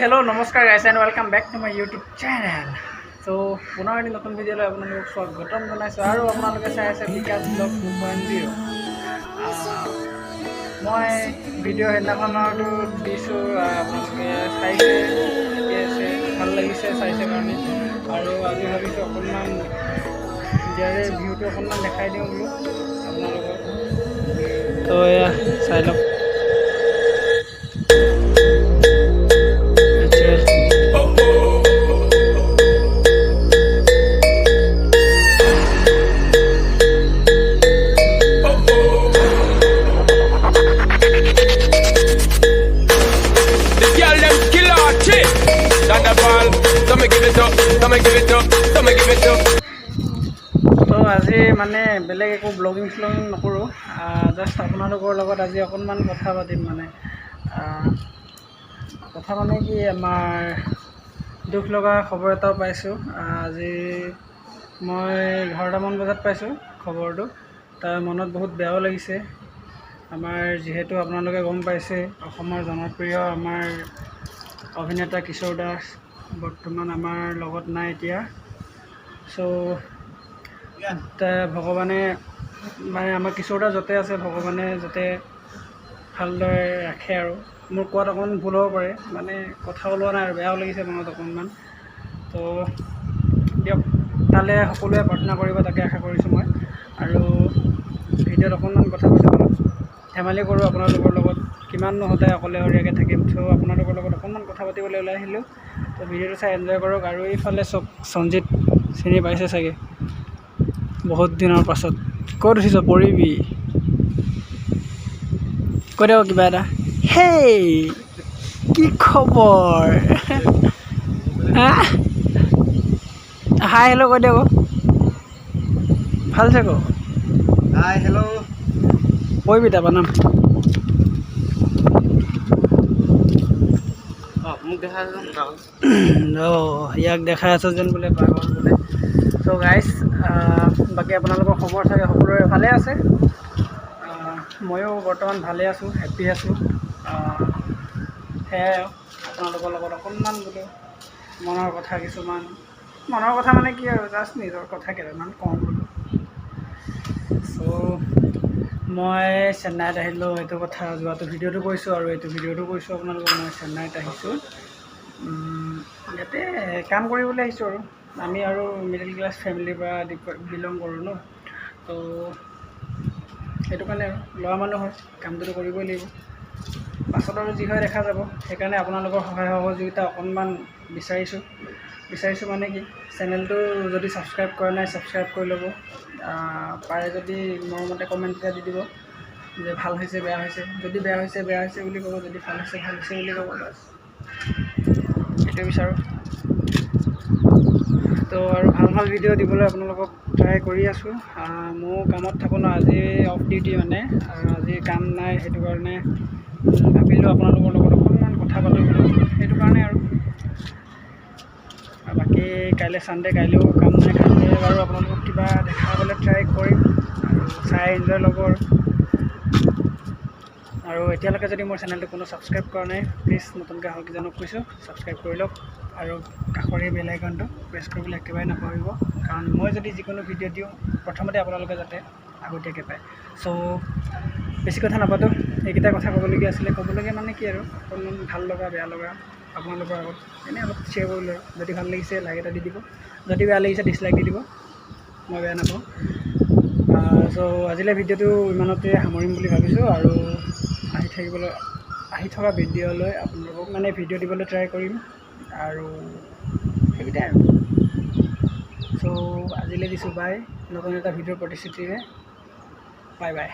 Hello नमस्कार guys and welcome back to my YouTube channel. तो पुनः एटी नतुन video লৈ আপোনালোকক স্বাগতম জনাইছো আৰু আপোনালোকে চাই আছে বিকাশ ব্লগ 2.0। মই ভিডিও হেডনাখনটো দিছো আপোনালোকে চাইছে ঠিকে আছে ভাল লাগিছে চাইছে কাৰণে আৰু আজি ভাবিছো অকণমান ইয়াৰে ভিউটো অকণমান দেখাই দিওঁ বোলো আপোনালোকক। তো এয়া চাই লওক। तो আজি মানে বেলেগ একো ব্লগিং নকৰোঁ, জাষ্ট আপোনালোকৰ লগত আজি অকণমান কথা পাতিম। মানে কথা মানে কি আমাৰ দুখ লগা খবৰ এটাও পাইছোঁ। আজি মই 11টামান বজাত পাইছোঁ খবৰটো। তাৰ মনত বহুত বেয়াও লাগিছে। আমাৰ যিহেতু আপোনালোকে গম পাইছে অসমৰ জনপ্ৰিয় আমাৰ অভিনেতা কিশোৰ দাস বৰ্তমান আমাৰ লগত নাই এতিয়া। চ' ভগৱানে মানে আমাৰ কিশোৰ দাস য'তে আছে ভগৱানে যাতে ভালদৰে ৰাখে। আৰু মোৰ কোৱাত অকণমান ভুল হ'ব পাৰে, মানে কথা ওলোৱা নাই আৰু বেয়াও লাগিছে মনত অকণমান। তো দিয়ক তালৈ সকলোৱে প্ৰাৰ্থনা কৰিব, তাকে আশা কৰিছোঁ মই। আৰু ভিডিঅ'ত অকণমান কথা পাতিব ধেমালি কৰোঁ আপোনালোকৰ লগত, কিমাননো সদায় অকলশৰীয়াকৈ থাকিম। চ' আপোনালোকৰ লগত অকণমান কথা পাতিবলৈ ওলাই আহিলোঁ। তো ভিডিঅ'টো চাই এনজয় কৰক। আৰু এইফালে চব সঞ্জিত চিনি পাইছে চাগে বহুত দিনৰ পাছত। ক'ত উঠিছ পৰিবি কৈ দিয়ক কিবা এটা। হেই কি খবৰ? হাই হেল্ল' কৈ দিয়ক। ভাল থাক। হাই হেল্ল' পৰিবি তাৰপৰা নাম মোক দেখা ইয়াক দেখাই আছোঁ যেন বোলে পাগল বোলে। চ' গাইজ বাকী আপোনালোকৰ খবৰ চাগে সকলোৰে ভালে আছে। ময়ো বৰ্তমান ভালে আছোঁ, হেপ্পী আছোঁ। সেয়াই আপোনালোকৰ লগত অকণমান বোলো মনৰ কথা কিছুমান, মনৰ কথা মানে কি আৰু জাষ্ট নিজৰ কথা কেইটামান কওঁ বোলো। চ' মই চেন্নাইত আহিলোঁ, এইটো কথা যোৱাটো ভিডিঅ'টো কৈছোঁ আৰু এইটো ভিডিঅ'টো কৈছোঁ আপোনালোকক। মই চেন্নাইত আহিছোঁ, ইয়াতে কাম কৰিবলৈ আহিছোঁ। আৰু আমি আৰু মিডল ক্লাছ ফেমিলিৰ পৰা বিলং কৰোঁ ন। তো সেইটো কাৰণে আৰু ল'ৰা মানুহ হয়, কামটোতো কৰিবই লাগিব। পাছত আৰু যি হয় দেখা যাব। সেইকাৰণে আপোনালোকৰ সহায় সহযোগিতা অকণমান বিচাৰিছোঁ মানে কি, চেনেলটো যদি ছাবস্ক্ৰাইব কৰা নাই ছাবস্ক্ৰাইব কৰি ল'ব। পাৰে যদি মৰমতে কমেণ্ট এটা দি দিব যে ভাল হৈছে বেয়া হৈছে। যদি বেয়া হৈছে বেয়া হৈছে বুলি ক'ব, যদি ভাল হৈছে ভাল হৈছে বুলি ক'ব। বাছ সেইটোৱে বিচাৰোঁ। তো আৰু ভাল ভিডিঅ' দিবলৈ আপোনালোকক ট্ৰাই কৰি আছোঁ। ময়ো কামত থাকোঁ ন, আজি অফ ডিউটি, মানে আজি কাম নাই। সেইটো কাৰণে ভাবিলোঁ আপোনালোকৰ লগত অকণমান কথা পাতোঁ বোলো, সেইটো কাৰণে। আৰু বাকী কাইলৈ ছানডে, কাইলৈও কাম নাই। কাইলৈ বাৰু আপোনালোকক কিবা দেখাবলৈ ট্ৰাই কৰিম আৰু চাই এনজয় ল'ব। আৰু এতিয়ালৈকে যদি মোৰ চেনেলটো কোনো ছাবস্ক্ৰাইব কৰা নাই, প্লিজ নতুনকৈ আহোঁকিজনক কৈছোঁ ছাবস্ক্ৰাইব কৰি লওক। আৰু কাষৰীয়া বেল আইকনটো প্ৰেছ কৰিবলৈ একেবাৰে নাপাহৰিব, কাৰণ মই যদি যিকোনো ভিডিঅ' দিওঁ প্ৰথমতে আপোনালোকে যাতে আগতীয়াকৈ পায়। চ' বেছি কথা নাপাতোঁ, এইকেইটা কথা ক'বলগীয়া আছিলে। ক'বলগীয়া মানে কি আৰু অকণমান ভাল লগা বেয়া লগা আপোনালোকৰ আগত এনেই অলপ শ্বেয়াৰ কৰিলোঁ। আৰু যদি ভাল লাগিছে লাইক এটা দি দিব, যদি বেয়া লাগিছে ডিছলাইক দি দিব, মই বেয়া নাপাওঁ। চ' আজিলৈ ভিডিঅ'টো ইমানতে সামৰিম বুলি ভাবিছোঁ। আৰু আহি থকা ভিডিঅ'লৈ আপোনালোকক মানে ভিডিঅ' দিবলৈ ট্ৰাই কৰিম। আৰু সেইকেইটাই আৰু। চ' আজিলৈ দিছোঁ বাই, নতুন এটা ভিডিঅ'ৰ প্ৰতিশ্ৰুতিৰে। Bye bye.